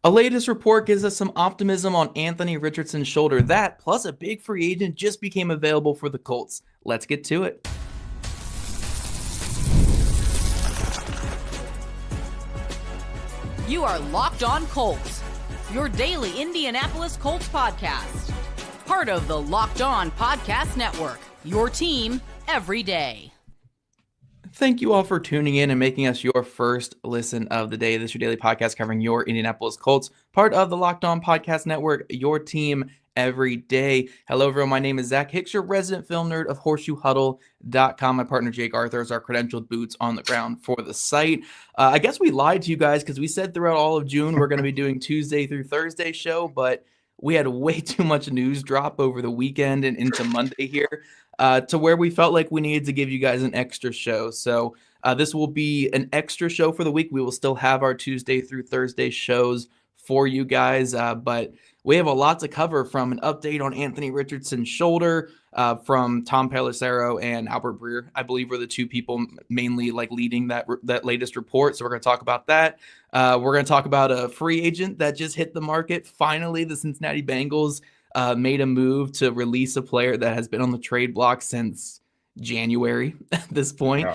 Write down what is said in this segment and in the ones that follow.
A latest report gives us some optimism on Anthony Richardson's shoulder. That, plus a big free agent, just became available for the Colts. Let's get to it. You are Locked On Colts, your daily Indianapolis Colts podcast. Part of the Locked On Podcast Network, your team every day. Thank you all for tuning in and making us your first listen of the day. This is your daily podcast covering your Indianapolis Colts, part of the Locked On Podcast Network, your team every day. Hello, everyone. My name is Zach Hicks, your resident film nerd of HorseshoeHuddle.com. My partner, Jake Arthur, is our credentialed boots on the ground for the site. I guess we lied to you guys because we said throughout all of June we're going to be doing Tuesday through Thursday show, but we had way too much news drop over the weekend and into Monday here to where we felt like we needed to give you guys an extra show. So this will be an extra show for the week. We will still have our Tuesday through Thursday shows for you guys, but we have a lot to cover, from an update on Anthony Richardson's shoulder, from Tom Pelissero and Albert Breer, I believe, were the two people mainly leading that latest report. So we're going to talk about that. We're going to talk about a free agent that just hit the market. Finally, the Cincinnati Bengals made a move to release a player that has been on the trade block since January at this point.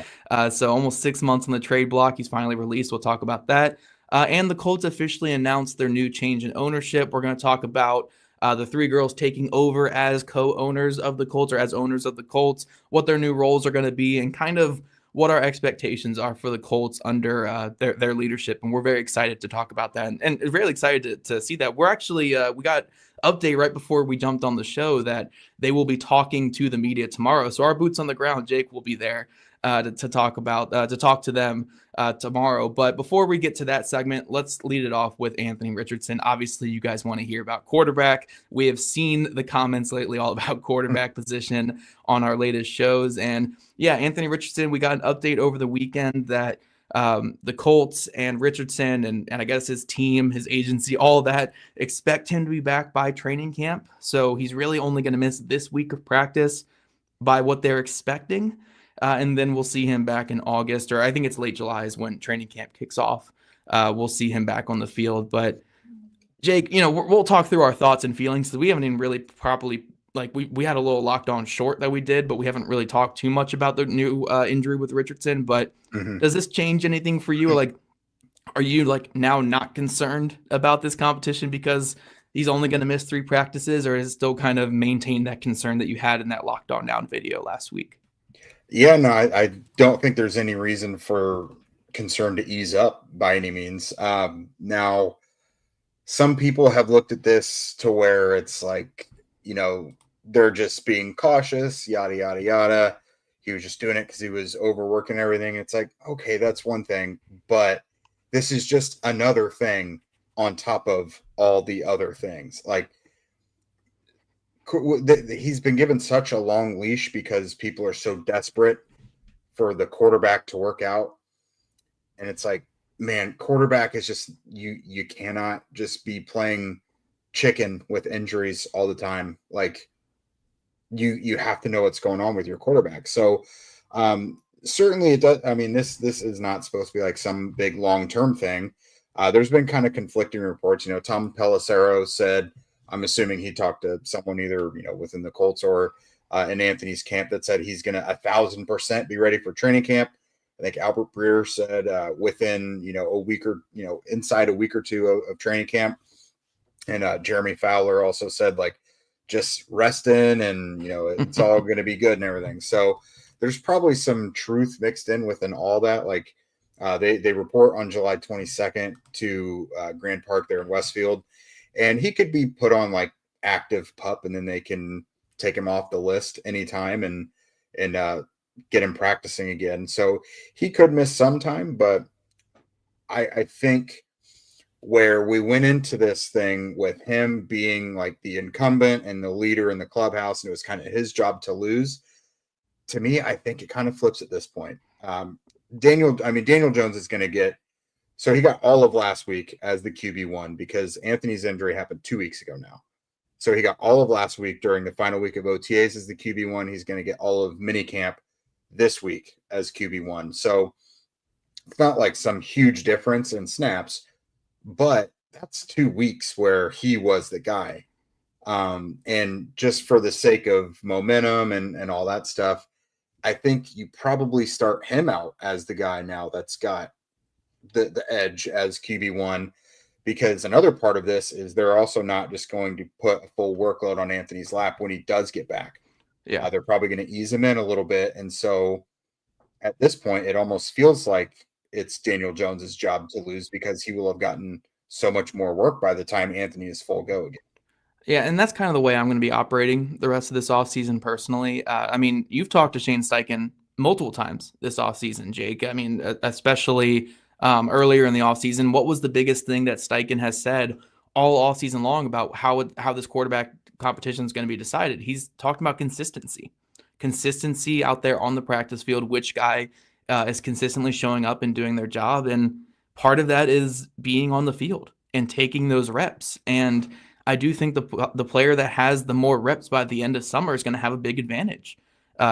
So almost 6 months on the trade block. He's finally released. We'll talk about that. And the Colts officially announced their new change in ownership. We're going to talk about the three girls taking over as co-owners of the Colts, or as owners of the Colts, what their new roles are going to be, and kind of what our expectations are for the Colts under their leadership. And we're very excited to talk about that, and really excited to see that. We're actually, we got update right before we jumped on the show that they will be talking to the media tomorrow. So our boots on the ground, Jake, will be there to talk to them tomorrow. But before we get to that segment, let's lead it off with Anthony Richardson. Obviously, you guys want to hear about quarterback. We have seen the comments lately all about quarterback position on our latest shows. And yeah, Anthony Richardson, we got an update over the weekend that the Colts and Richardson and I guess his team, his agency, all of that, expect him to be back by training camp. So he's really only going to miss this week of practice by what they're expecting. And then we'll see him back in August, or I think it's late July is when training camp kicks off. We'll see him back on the field. But Jake, we'll talk through our thoughts and feelings. So we haven't even really properly, we had a little Locked On short that we did, but we haven't really talked too much about the new injury with Richardson. But does this change anything for you? Are you now not concerned about this competition because he's only going to miss 3 practices, or is it still kind of maintain that concern that you had in that Locked On Down video last week? Yeah, no, I don't think there's any reason for concern to ease up by any means. Now, some people have looked at this to where it's they're just being cautious, yada, yada, yada. He was just doing it because he was overworking everything. It's okay, that's one thing, but this is just another thing on top of all the other things. He's been given such a long leash because people are so desperate for the quarterback to work out. And it's man, quarterback is just, you cannot just be playing chicken with injuries all the time. You have to know what's going on with your quarterback. So certainly it does. I mean, this is not supposed to be some big long-term thing. There's been kind of conflicting reports. Tom Pelissero said, I'm assuming he talked to someone either, within the Colts or in Anthony's camp, that said he's going to 1,000% be ready for training camp. I think Albert Breer said within, a week or, inside a week or two of training camp. And Jeremy Fowler also said just rest in and, it's all going to be good and everything. So there's probably some truth mixed in within all that. They report on July 22nd to Grand Park there in Westfield. And he could be put on active PUP, and then they can take him off the list anytime and get him practicing again. So he could miss some time, but I think where we went into this thing with him being the incumbent and the leader in the clubhouse, and it was kind of his job to lose, to me, I think it kind of flips at this point. Daniel Jones is going to get, so he got all of last week as the QB1 because Anthony's injury happened 2 weeks ago now. So he got all of last week during the final week of OTAs as the QB1. He's going to get all of minicamp this week as QB1. So it's not some huge difference in snaps, but that's 2 weeks where he was the guy. And just for the sake of momentum and all that stuff, I think you probably start him out as the guy now that's got the edge as QB1, because another part of this is they're also not just going to put a full workload on Anthony's lap when he does get back. Yeah. They're probably going to ease him in a little bit. And so at this point, it almost feels like it's Daniel Jones's job to lose, because he will have gotten so much more work by the time Anthony is full go again. Yeah, and that's kind of the way I'm going to be operating the rest of this offseason personally. I mean, you've talked to Shane Steichen multiple times this offseason, Jake. I mean, especially earlier in the offseason. What was the biggest thing that Steichen has said all offseason long about how this quarterback competition is going to be decided? He's talking about consistency out there on the practice field, which guy is consistently showing up and doing their job. And part of that is being on the field and taking those reps. And I do think the player that has the more reps by the end of summer is going to have a big advantage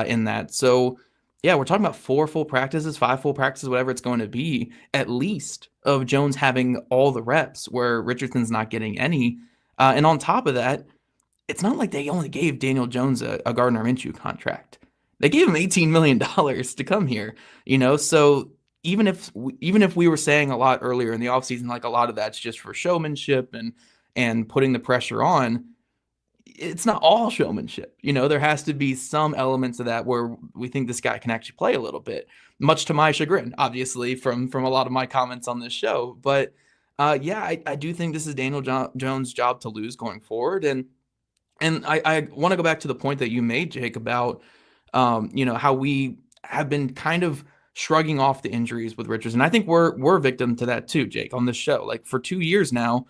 in that. So, yeah, we're talking about 4 full practices, 5 full practices, whatever it's going to be, at least, of Jones having all the reps where Richardson's not getting any. And on top of that, it's not like they only gave Daniel Jones a Gardner Minshew contract. They gave him $18 million to come here, So even if we were saying a lot earlier in the offseason, like a lot of that's just for showmanship and putting the pressure on, it's not all showmanship. There has to be some elements of that where we think this guy can actually play a little bit, much to my chagrin, obviously, from a lot of my comments on this show. But I do think this is Daniel Jones' job to lose going forward. And I want to go back to the point that you made, Jake, about how we have been kind of shrugging off the injuries with Richardson. I think we're victim to that too, Jake, on this show. Like for 2 years now,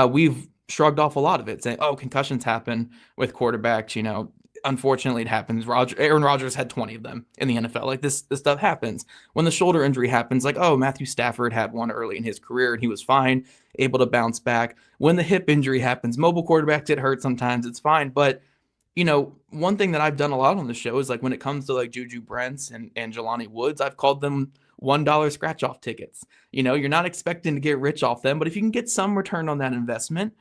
we've shrugged off a lot of it, saying, "Oh, concussions happen with quarterbacks." Unfortunately, it happens. Aaron Rodgers had 20 of them in the NFL. Like this stuff happens. When the shoulder injury happens, like, oh, Matthew Stafford had one early in his career and he was fine, able to bounce back. When the hip injury happens, mobile quarterbacks get hurt sometimes. It's fine, but one thing that I've done a lot on the show is like when it comes to like Juju Brents and Jelani Woods, I've called them $1 scratch off tickets. You're not expecting to get rich off them, but if you can get some return on that investment,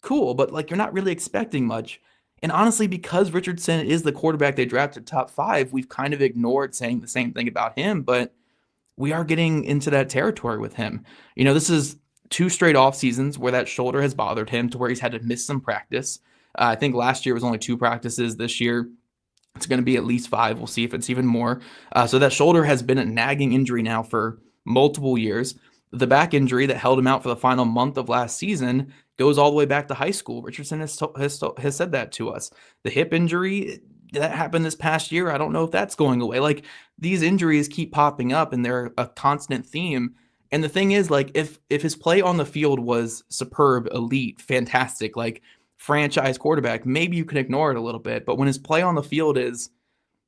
cool. But like you're not really expecting much. And honestly, because Richardson is the quarterback they drafted top 5, we've kind of ignored saying the same thing about him, but we are getting into that territory with him. This is 2 straight off seasons where that shoulder has bothered him to where he's had to miss some practice. I think last year was only 2 practices. This year, it's going to be at least 5. We'll see if it's even more. So that shoulder has been a nagging injury now for multiple years. The back injury that held him out for the final month of last season goes all the way back to high school. Richardson has said that to us. The hip injury that happened this past year, I don't know if that's going away. Like these injuries keep popping up and they're a constant theme. And the thing is, like, if his play on the field was superb, elite, fantastic, like franchise quarterback, maybe you can ignore it a little bit. But when his play on the field is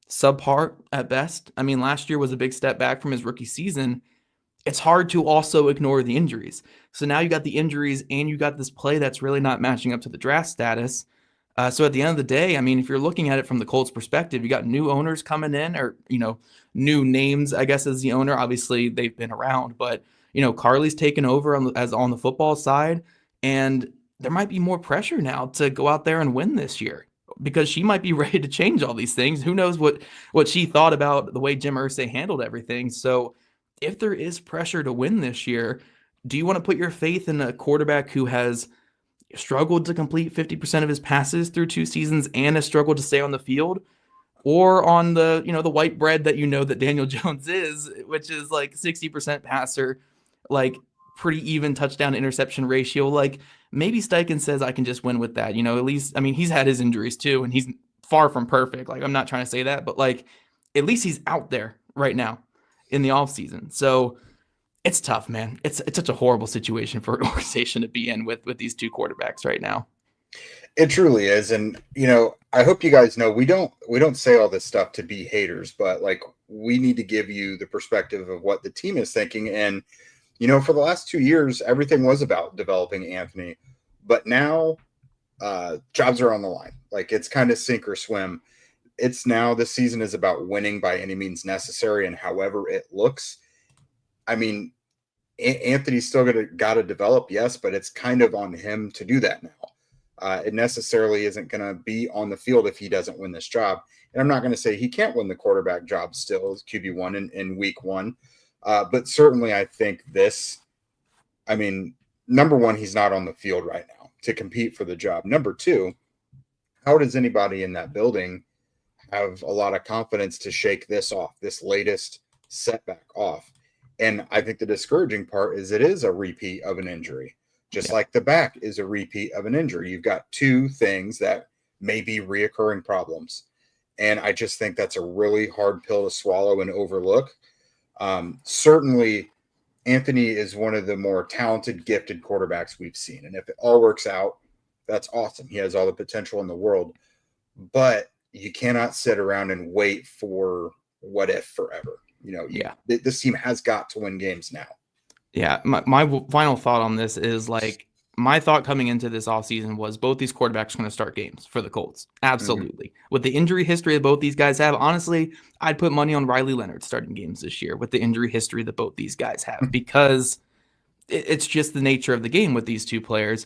subpar at best, I mean, last year was a big step back from his rookie season. It's hard to also ignore the injuries. So now you got the injuries and you got this play that's really not matching up to the draft status. So at the end of the day, I mean, if you're looking at it from the Colts perspective, you got new owners coming in, or, new names, I guess, as the owner. Obviously, they've been around, but, Carlie's taken over on the football side, and there might be more pressure now to go out there and win this year because she might be ready to change all these things. Who knows what she thought about the way Jim Irsay handled everything. So if there is pressure to win this year, do you want to put your faith in a quarterback who has struggled to complete 50% of his passes through 2 seasons and has struggled to stay on the field, or on the, the white bread that Daniel Jones is, which is like 60% passer, like pretty even touchdown interception ratio? Like maybe Steichen says I can just win with that. At least, I mean, he's had his injuries too, and he's far from perfect. Like I'm not trying to say that, but like at least he's out there right now in the offseason. So it's tough, man. It's such a horrible situation for an organization to be in with these 2 quarterbacks right now. It truly is. And, I hope you guys know we don't say all this stuff to be haters, but like we need to give you the perspective of what the team is thinking. And, for the last 2 years, everything was about developing Anthony, but now jobs are on the line. Like it's kind of sink or swim. It's now this season is about winning by any means necessary and however it looks. I mean, Anthony's still got to develop, yes, but it's kind of on him to do that now. It necessarily isn't going to be on the field if he doesn't win this job. And I'm not going to say he can't win the quarterback job still as QB1 in week one. But certainly I think number one, he's not on the field right now to compete for the job. Number two, how does anybody in that building have a lot of confidence to shake this off, this latest setback off? And I think the discouraging part is it is a repeat of an injury, just like the back is a repeat of an injury. You've got two things that may be reoccurring problems. And I just think that's a really hard pill to swallow and overlook. Certainly, Anthony is one of the more talented, gifted quarterbacks we've seen. And if it all works out, that's awesome. He has all the potential in the world. But you cannot sit around and wait for what if forever. This team has got to win games now. Yeah, my final thought on this is my thought coming into this offseason was both these quarterbacks are going to start games for the Colts. Absolutely. Mm-hmm. With the injury history that both these guys have, honestly, I'd put money on Riley Leonard starting games this year with the injury history that both these guys have because it's just the nature of the game with these two players.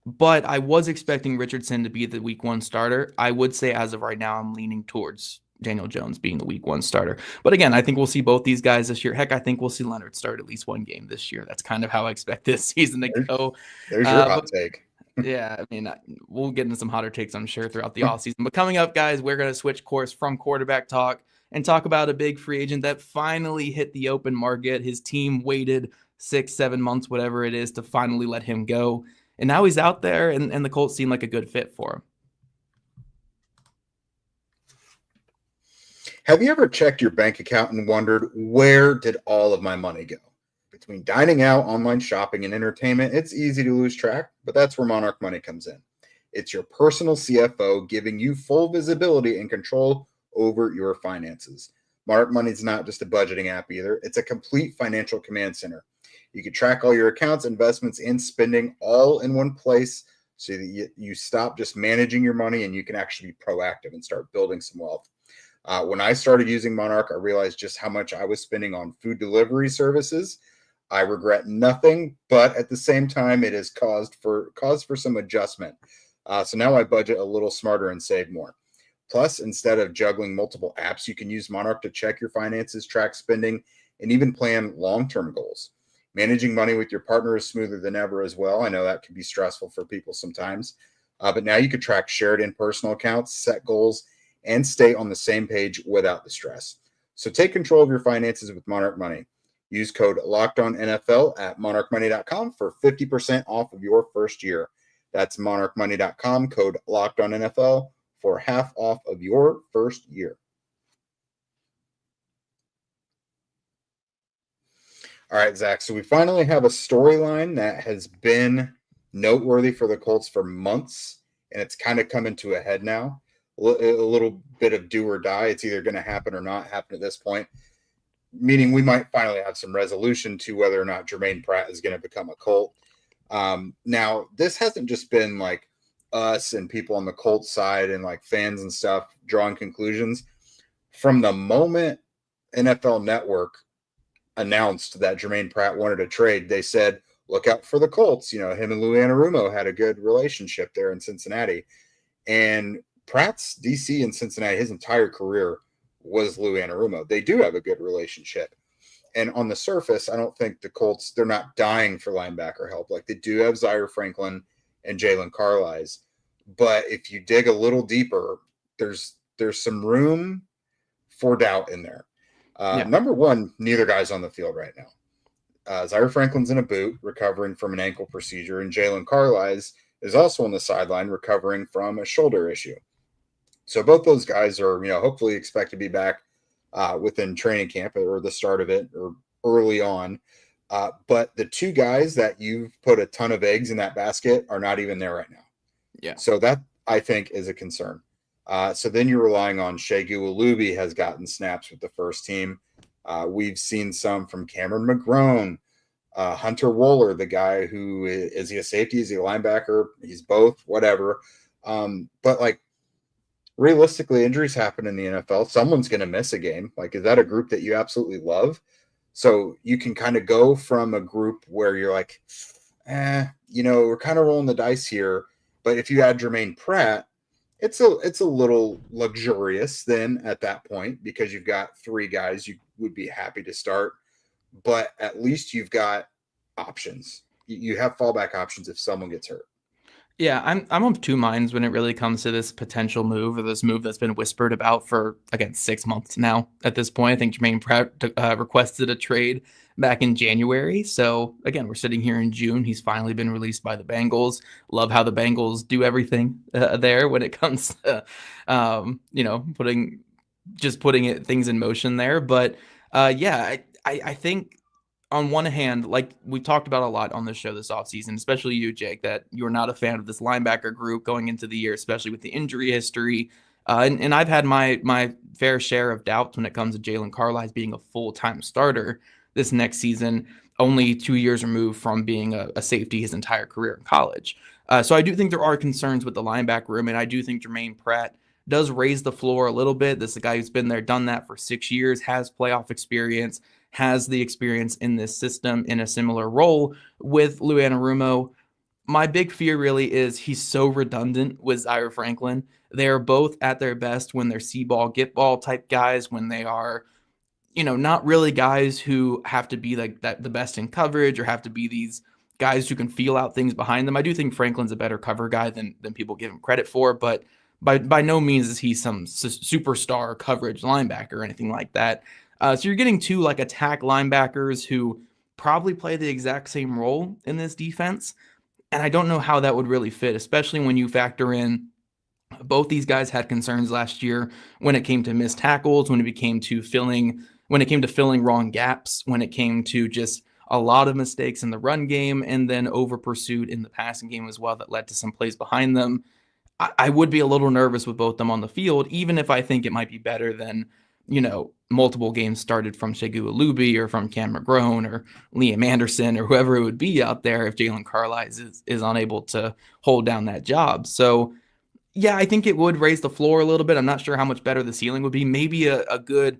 But I was expecting Richardson to be the week one starter. I would say as of right now, I'm leaning towards Daniel Jones being the week one starter. But again, I think we'll see both these guys this year. Heck, I think we'll see Leonard start at least one game this year. That's kind of how I expect this season to go. There's your hot take. Yeah, we'll get into some hotter takes, I'm sure, throughout the offseason. But coming up, guys, we're going to switch course from quarterback talk and talk about a big free agent that finally hit the open market. His team waited 6-7 months, whatever it is, to finally let him go. And now he's out there, and the Colts seem like a good fit for him. Have you ever checked your bank account and wondered, where did all of my money go? Between dining out, online shopping, and entertainment, it's easy to lose track, but that's where Monarch Money comes in. It's your personal CFO giving you full visibility and control over your finances. Monarch Money is not just a budgeting app either. It's a complete financial command center. You can track all your accounts, investments, and spending all in one place so that you stop just managing your money and you can actually be proactive and start building some wealth. When I started using Monarch, I realized just how much I was spending on food delivery services. I regret nothing, but at the same time, it has cause for some adjustment. So now I budget a little smarter and save more. Plus, instead of juggling multiple apps, you can use Monarch to check your finances, track spending, and even plan long-term goals. Managing money with your partner is smoother than ever as well. I know that can be stressful for people sometimes, but now you can track shared and personal accounts, set goals, and stay on the same page without the stress. So take control of your finances with Monarch Money. Use code LOCKEDONNFL at monarchmoney.com for 50% off of your first year. That's monarchmoney.com, code LOCKEDONNFL for half off of your first year. All right, Zach, so we finally have a storyline that has been noteworthy for the Colts for months, and it's kind of coming to a head now. A little bit of do or die. It's either going to happen or not happen at this point, meaning we might finally have some resolution to whether or not Germaine Pratt is going to become a Colt. Now, this hasn't just been like us and people on the Colts side and like fans and stuff drawing conclusions. From the moment NFL Network announced that Germaine Pratt wanted a trade, they said, look out for the Colts. Him and Lou Anarumo had a good relationship there in Cincinnati. And Pratt's DC in Cincinnati, his entire career was Lou Anarumo. They do have a good relationship. And on the surface, I don't think the Colts, they're not dying for linebacker help. Like they do have Zaire Franklin and Jalen Carlie. But if you dig a little deeper, there's some room for doubt in there. Number one, neither guy's on the field right now. Zaire Franklin's in a boot, recovering from an ankle procedure, and Jalen Carlie is also on the sideline, recovering from a shoulder issue. So both those guys are, hopefully expect to be back within training camp or the start of it or early on. But the two guys that you've put a ton of eggs in that basket are not even there right now. Yeah. So that, I think, is a concern. So then you're relying on Shegu Alubi has gotten snaps with the first team. We've seen some from Cameron McGrone, Hunter Wohler, the guy who is he a safety? Is he a linebacker? He's both, whatever. But like realistically, injuries happen in the NFL. Someone's going to miss a game. Like, is that a group that you absolutely love? So you can kind of go from a group where you're like, we're kind of rolling the dice here. But if you add Germaine Pratt, it's a little luxurious then at that point, because you've got 3 guys you would be happy to start, but at least you've got options. You have fallback options if someone gets hurt. Yeah, I'm of two minds when it really comes to this potential move, or this move that's been whispered about for, again, 6 months now at this point. I think Germaine Pratt requested a trade back in January. So again, we're sitting here in June. He's finally been released by the Bengals. Love how the Bengals do everything there when it comes to, putting things in motion there. But I think on one hand, like we talked about a lot on this show this offseason, especially you, Jake, that you're not a fan of this linebacker group going into the year, especially with the injury history. And I've had my fair share of doubts when it comes to Jalen Carlie being a full-time starter this next season, only 2 years removed from being a safety his entire career in college. So I do think there are concerns with the linebacker room, and I do think Germaine Pratt does raise the floor a little bit. This is a guy who's been there, done that for 6 years, has playoff experience, has the experience in this system in a similar role with Lou Anarumo. My big fear really is he's so redundant with Zaire Franklin. They're both at their best when they're see ball, get ball type guys, when they are, not really guys who have to be like that, the best in coverage, or have to be these guys who can feel out things behind them. I do think Franklin's a better cover guy than people give him credit for, but by no means is he some superstar coverage linebacker or anything like that. So you're getting 2 like attack linebackers who probably play the exact same role in this defense. And I don't know how that would really fit, especially when you factor in both these guys had concerns last year when it came to missed tackles, when it came to filling wrong gaps, when it came to just a lot of mistakes in the run game, and then over pursuit in the passing game as well that led to some plays behind them. I would be a little nervous with both them on the field, even if I think it might be better than, multiple games started from Sekou Alubi or from Cam McGrone or Liam Anderson or whoever it would be out there if Jalen Carlie is unable to hold down that job. So, yeah, I think it would raise the floor a little bit. I'm not sure how much better the ceiling would be. Maybe a good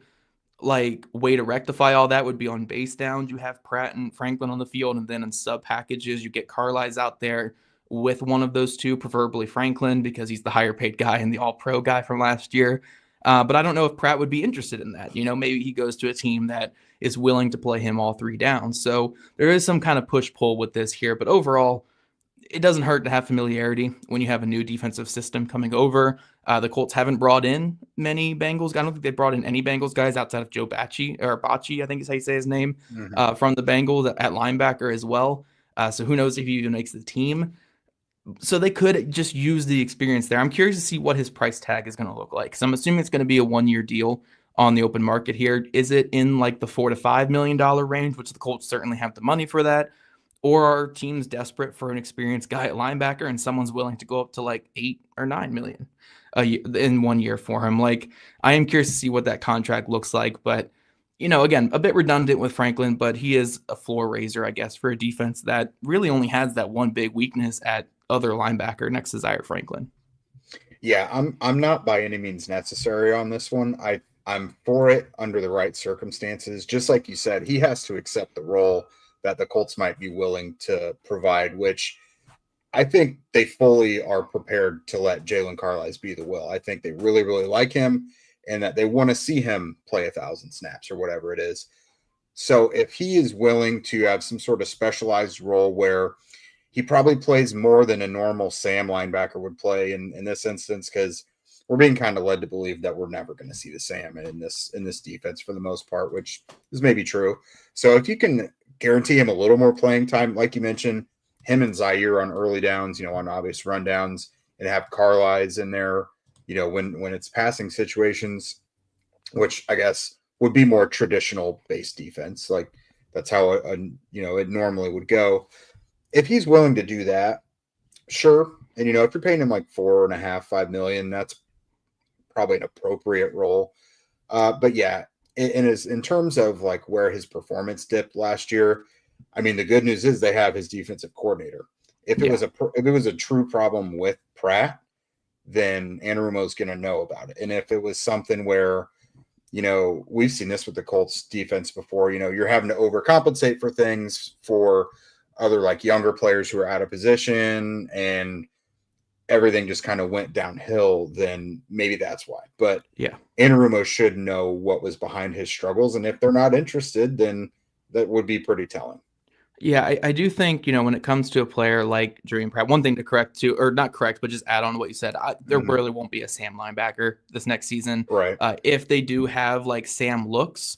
way to rectify all that would be on base downs. You have Pratt and Franklin on the field, and then in sub packages, you get Carlie's out there with one of those 2, preferably Franklin, because he's the higher paid guy and the all-pro guy from last year. But I don't know if Pratt would be interested in that. Maybe he goes to a team that is willing to play him all 3 downs. So there is some kind of push-pull with this here. But overall, it doesn't hurt to have familiarity when you have a new defensive system coming over. The Colts haven't brought in many Bengals. I don't think they brought in any Bengals guys outside of Joe Bacci, I think is how you say his name, from the Bengals at linebacker as well. So who knows if he even makes the team. So they could just use the experience there. I'm curious to see what his price tag is going to look like, because I'm assuming it's going to be a 1-year deal on the open market here. Is it in like the $4 to $5 million range, which the Colts certainly have the money for that? Or are teams desperate for an experienced guy at linebacker and someone's willing to go up to like 8 or 9 million in 1 year for him? Like, I am curious to see what that contract looks like, but again, a bit redundant with Franklin, but he is a floor raiser, I guess, for a defense that really only has that one big weakness at other linebacker next to Zaire Franklin. Yeah, I'm not by any means necessary on this one. I'm for it under the right circumstances. Just like you said, he has to accept the role that the Colts might be willing to provide, which I think they fully are prepared to let Jalen Carlie be the will. I think they really, really like him, and that they want to see him play 1,000 snaps or whatever it is. So if he is willing to have some sort of specialized role where he probably plays more than a normal Sam linebacker would play in this instance, because we're being kind of led to believe that we're never going to see the Sam in this defense for the most part, which is maybe true. So if you can guarantee him a little more playing time, like you mentioned, him and Zaire on early downs, on obvious rundowns, and have Carlie's in there, when it's passing situations, which I guess would be more traditional base defense. Like that's how it normally would go. If he's willing to do that, sure. And, if you're paying him like $4.5 million, that's probably an appropriate role. But yeah, in terms of like where his performance dipped last year, I mean, the good news is they have his defensive coordinator. If it was a true problem with Pratt, then Anarumo's going to know about it. And if it was something where, we've seen this with the Colts defense before. You're having to overcompensate for things for other like younger players who are out of position, and everything just kind of went downhill. Then maybe that's why. But yeah, Anarumo should know what was behind his struggles, and if they're not interested, then that would be pretty telling. Yeah, I do think, when it comes to a player like Germaine Pratt, one thing to correct too, or not correct, but just add on to what you said, there really won't be a Sam linebacker this next season. Right. If they do have like Sam looks,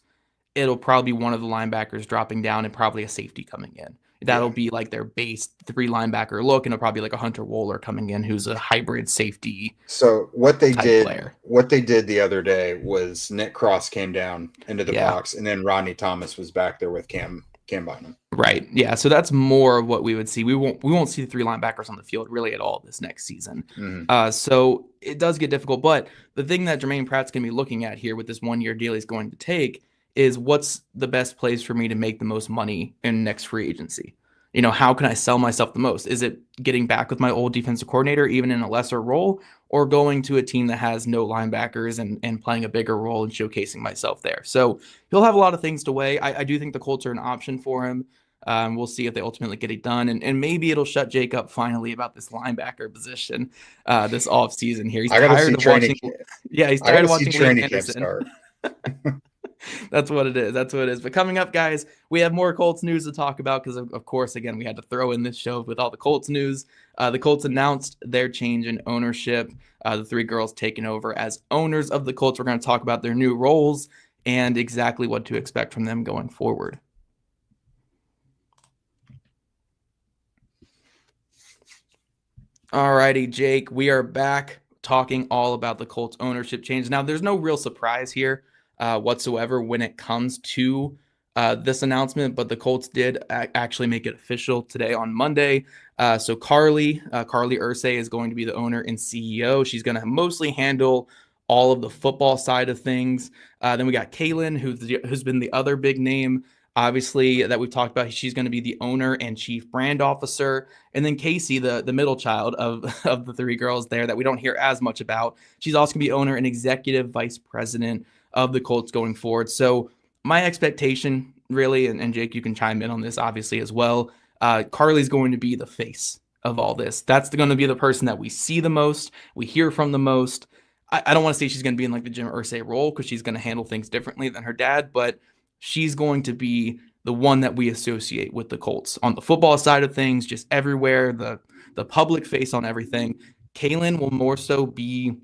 it'll probably be one of the linebackers dropping down and probably a safety coming in. That'll be like their base 3 linebacker look, and it'll probably be like a Hunter Wohler coming in, who's a hybrid safety. So what they did the other day was Nick Cross came down into the box, and then Rodney Thomas was back there with Cam Bynum. Right. Yeah. So that's more of what we would see. We won't see the 3 linebackers on the field really at all this next season. So it does get difficult. But the thing that Germaine Pratt's going to be looking at here with this 1-year deal he's going to take is what's the best place for me to make the most money in next free agency. How can I sell myself the most? Is it getting back with my old defensive coordinator, even in a lesser role, or going to a team that has no linebackers and playing a bigger role and showcasing myself there? So he'll have a lot of things to weigh. I do think the Colts are an option for him. We'll see if they ultimately get it done. And maybe it'll shut Jake up finally about this linebacker position this offseason here. He's tired of watching. Yeah, he's tired of watching training camp start. That's what it is. But coming up, guys, we have more Colts news to talk about because, of course, again, we had to throw in this show with all the Colts news. The Colts announced their change in ownership. The 3 girls taking over as owners of the Colts. We're going to talk about their new roles and exactly what to expect from them going forward. All righty, Jake, we are back talking all about the Colts ownership change. Now, there's no real surprise here whatsoever when it comes to this announcement, but the Colts did actually make it official today on Monday. So Carlie Irsay is going to be the owner and CEO. She's going to mostly handle all of the football side of things. Then we got Kalen, who's been the other big name, obviously, that we've talked about. She's going to be the owner and chief brand officer. And then Casey, the middle child of the 3 girls there that we don't hear as much about. She's also going to be owner and executive vice president of the Colts going forward. So my expectation really, and Jake, you can chime in on this obviously as well, Carlie's going to be the face of all this. That's going to be the person that we see the most, we hear from the most. I don't want to say she's going to be in like the Jim Irsay role because she's going to handle things differently than her dad, but she's going to be the one that we associate with the Colts on the football side of things, just everywhere, the public face on everything. Kalen will more so be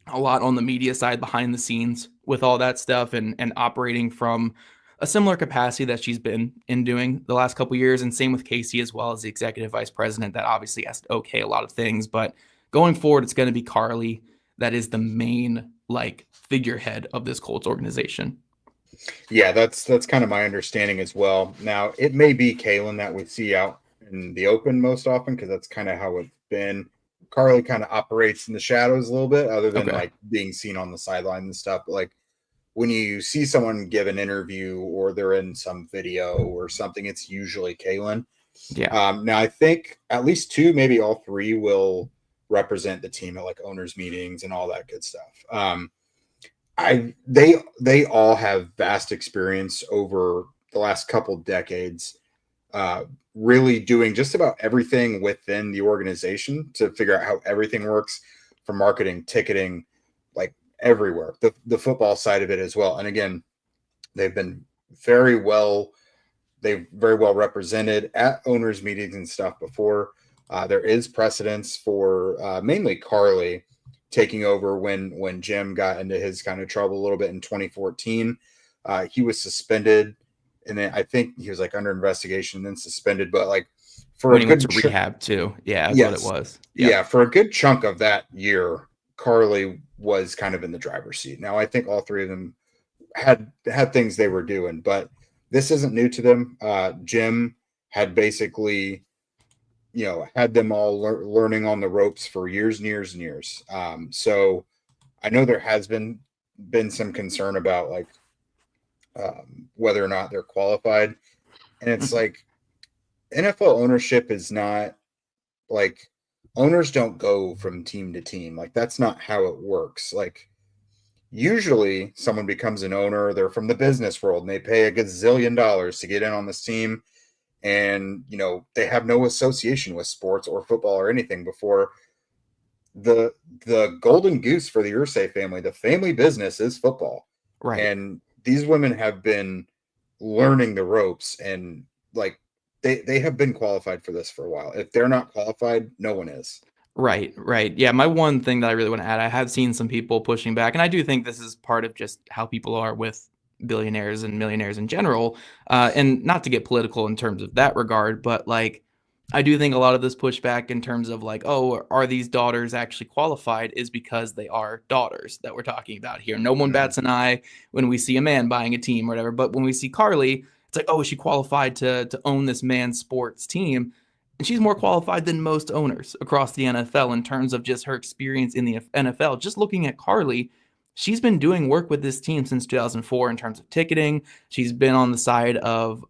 a lot on the media side behind the scenes with all that stuff and operating from a similar capacity that she's been in doing the last couple of years. And same with Casey as well as the executive vice president that obviously has to okay a lot of things. But going forward, it's going to be Carlie that is the main figurehead of this Colts organization. Yeah, that's kind of my understanding as well. Now, it may be Kalen that we see out in the open most often because that's kind of how it's been. Carlie kind of operates in the shadows a little bit, other than being seen on the sideline and stuff. But when you see someone give an interview or they're in some video or something, it's usually Kalen. Yeah. Now I think at least 2, maybe all 3 will represent the team at owners meetings and all that good stuff. They all have vast experience over the last couple decades, really doing just about everything within the organization to figure out how everything works, from marketing, ticketing, everywhere, the football side of it as well. And again, they've been very well represented at owners meetings and stuff before. There is precedence for mainly Carlie taking over when Jim got into his kind of trouble a little bit in 2014. He was suspended, and then I think he was under investigation and then suspended. But for when he went to rehab too, that's what it was. Yep. Yeah, for a good chunk of that year, Carlie was kind of in the driver's seat. Now I think all 3 of them had things they were doing, but this isn't new to them. Jim had basically, had them all learning on the ropes for years and years and years. So I know there has been some concern about whether or not they're qualified. And it's NFL ownership is not owners don't go from team to team. That's not how it works. usually someone becomes an owner, they're from the business world, and they pay a gazillion dollars to get in on this team. And, they have no association with sports or football or anything before. The golden goose for the Irsay family, the family business, is football. Right. And these women have been learning the ropes, and like they have been qualified for this for a while. If they're not qualified, no one is. Right. Yeah, my one thing that I really want to add, I have seen some people pushing back, and I do think this is part of just how people are with billionaires and millionaires in general. And not to get political in terms of that regard, but like, I do think a lot of this pushback in terms of like, oh, are these daughters actually qualified, is because they are daughters that we're talking about here. No one bats an eye when we see a man buying a team or whatever, but when we see Carlie, it's like, oh, is she qualified to own this man's sports team? And she's more qualified than most owners across the NFL in terms of just her experience in the NFL. Just looking at Carlie, she's been doing work with this team since 2004 in terms of ticketing. She's been on the side of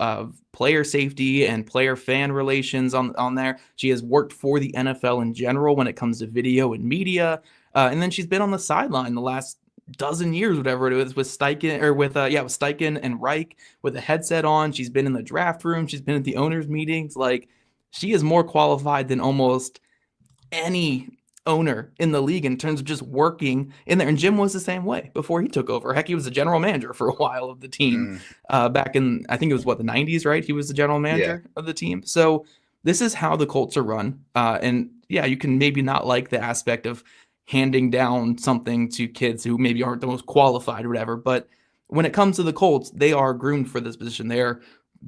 player safety and player fan relations on there. She has worked for the NFL in general when it comes to video and media. And then she's been on the sideline the last dozen years, whatever it is, with Steichen with Steichen and Reich with a headset on. She's been in the draft room. She's been at the owners' meetings. Like, she is more qualified than almost any owner in the league in terms of just working in there. And Jim was the same way before he took over. Heck, he was the general manager for a while of the team back in, I think it was the 90s, right? He was the general manager of the team. So this is how the Colts are run. And yeah, you can maybe not like the aspect of handing down something to kids who maybe aren't the most qualified or whatever. But when it comes to the Colts, they are groomed for this position. They're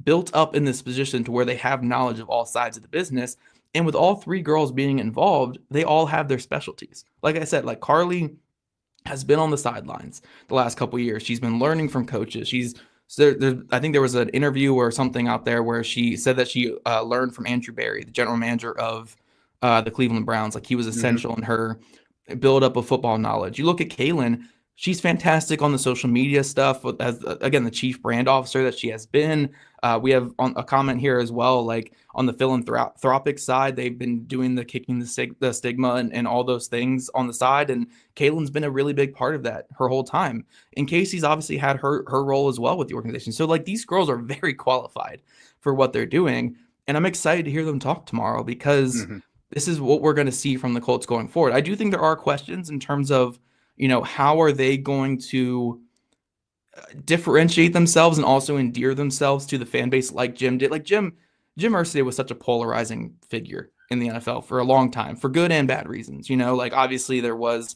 built up in this position to where they have knowledge of all sides of the business. And with all three girls being involved, they all have their specialties. Like I said, like Carlie has been on the sidelines the last couple of years. She's been learning from coaches. I think there was an interview or something out there where she said that she learned from Andrew Berry, the general manager of the Cleveland Browns. Like, he was essential in her build up of football knowledge. You look at Kalen, she's fantastic on the social media stuff as, again, the chief brand officer that she has been. We have on a comment here as well, like on the philanthropic side, they've been doing the kicking the stigma and all those things on the side. And Kalen's been a really big part of that her whole time. And Casey's obviously had her role as well with the organization. So like, these girls are very qualified for what they're doing. And I'm excited to hear them talk tomorrow, because this is what we're going to see from the Colts going forward. I do think there are questions in terms of, how are they going to differentiate themselves and also endear themselves to the fan base like Jim did. Like Jim Irsay was such a polarizing figure in the NFL for a long time, for good and bad reasons. Like, obviously there was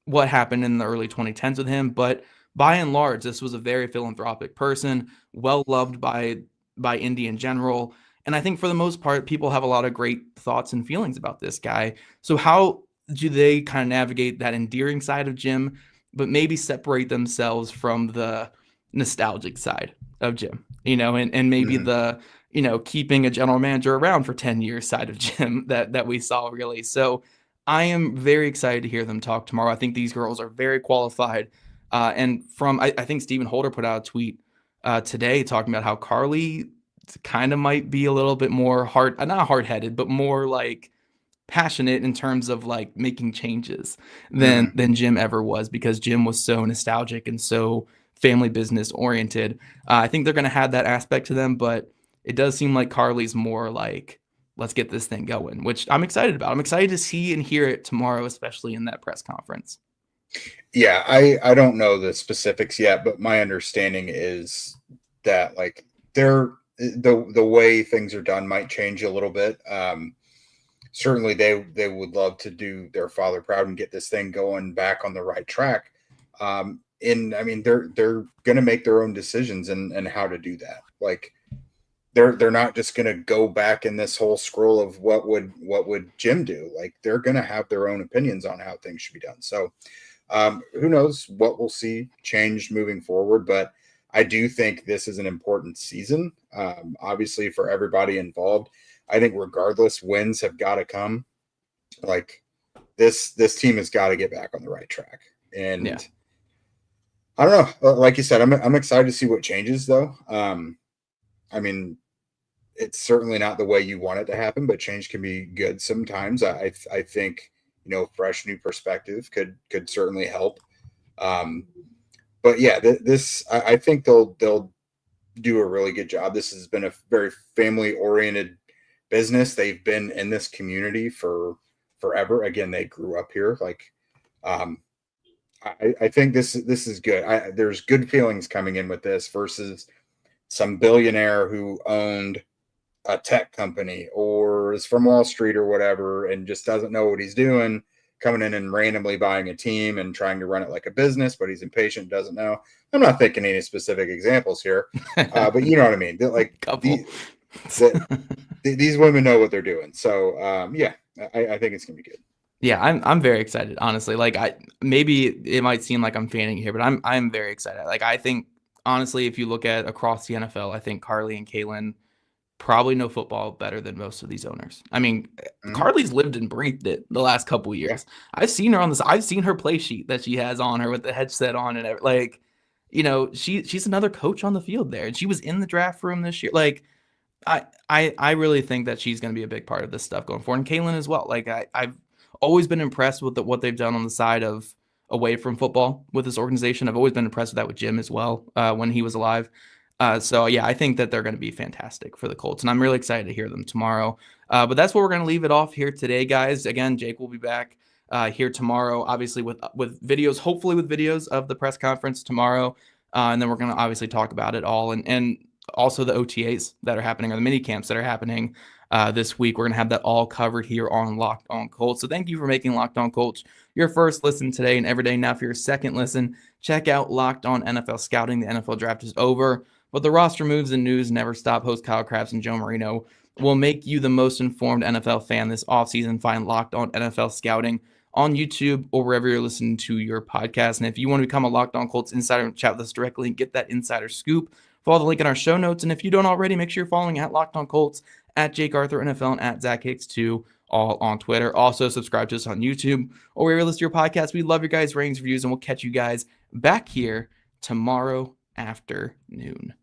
what happened in the early 2010s with him, but by and large, this was a very philanthropic person, well loved by Indy in general. And I think for the most part, people have a lot of great thoughts and feelings about this guy. So how do they kind of navigate that endearing side of Jim, but maybe separate themselves from the nostalgic side of Jim, and maybe the, keeping a general manager around for 10 years side of Jim that we saw, really. So I am very excited to hear them talk tomorrow. I think these girls are very qualified. And I think Stephen Holder put out a tweet today talking about how Carlie kind of might be a little bit more not hard-headed, but more like passionate in terms of like making changes than Jim ever was, because Jim was so nostalgic and so family business oriented. I think they're going to have that aspect to them, but it does seem like Carlie's more like, let's get this thing going, which I'm excited about. I'm excited to see and hear it tomorrow, especially in that press conference. Yeah, I don't know the specifics yet, but my understanding is that like the way things are done might change a little bit. Certainly they would love to do their father proud and get this thing going back on the right track. And I mean, they're going to make their own decisions and how to do that. Like, they're not just going to go back in this whole scroll of what would Jim do. Like, they're going to have their own opinions on how things should be done. So who knows what we'll see changed moving forward, but I do think this is an important season, obviously, for everybody involved. I think regardless, wins have got to come. Like, this team has got to get back on the right track. And yeah. I don't know. Like you said, I'm excited to see what changes, though. I mean, it's certainly not the way you want it to happen, but change can be good sometimes. I think, fresh new perspective could certainly help. But yeah, I think they'll do a really good job. This has been a very family oriented business. They've been in this community for forever. Again, they grew up here. Like, I think this is good. There's good feelings coming in with this versus some billionaire who owned a tech company or is from Wall Street or whatever and just doesn't know what he's doing, coming in and randomly buying a team and trying to run it like a business, but he's impatient, doesn't know. I'm not thinking any specific examples here, but you know what I mean? Like these women know what they're doing. So yeah, I think it's gonna be good. Yeah, I'm very excited, honestly. Like maybe it might seem like I'm fanning here, but I'm very excited. Like I think honestly, if you look at across the NFL, I think Carlie and Kalen probably know football better than most of these owners. I mean, Carlie's lived and breathed it the last couple of years. Yeah. I've seen her I've seen her play sheet that she has on her with the headset on and like, you know, she's another coach on the field there, and she was in the draft room this year. Like, I really think that she's going to be a big part of this stuff going forward, and Kalen as well. Like, I've always been impressed with what they've done on the side of away from football with this organization. I've always been impressed with that with Jim as well when he was alive. So yeah, I think that they're going to be fantastic for the Colts, and I'm really excited to hear them tomorrow. But that's where we're going to leave it off here today, guys. Again, Jake will be back here tomorrow, obviously with videos, hopefully with videos of the press conference tomorrow, and then we're going to obviously talk about it all, and also the OTAs that are happening, or the mini camps that are happening this week. We're going to have that all covered here on Locked On Colts. So thank you for making Locked On Colts your first listen today and every day. Now for your second listen, check out Locked On NFL Scouting. The NFL draft is over, but the roster moves and news never stop. Host Kyle Krabs and Joe Marino will make you the most informed NFL fan this offseason. Find Locked On NFL Scouting on YouTube or wherever you're listening to your podcast. And if you want to become a Locked On Colts insider and chat with us directly and get that insider scoop, follow the link in our show notes. And if you don't already, make sure you're following at Locked On Colts, at Jake Arthur NFL, and at Zach Hicks 2, all on Twitter. Also, subscribe to us on YouTube or wherever you listen to your podcast. We love your guys' ratings, reviews, and we'll catch you guys back here tomorrow afternoon.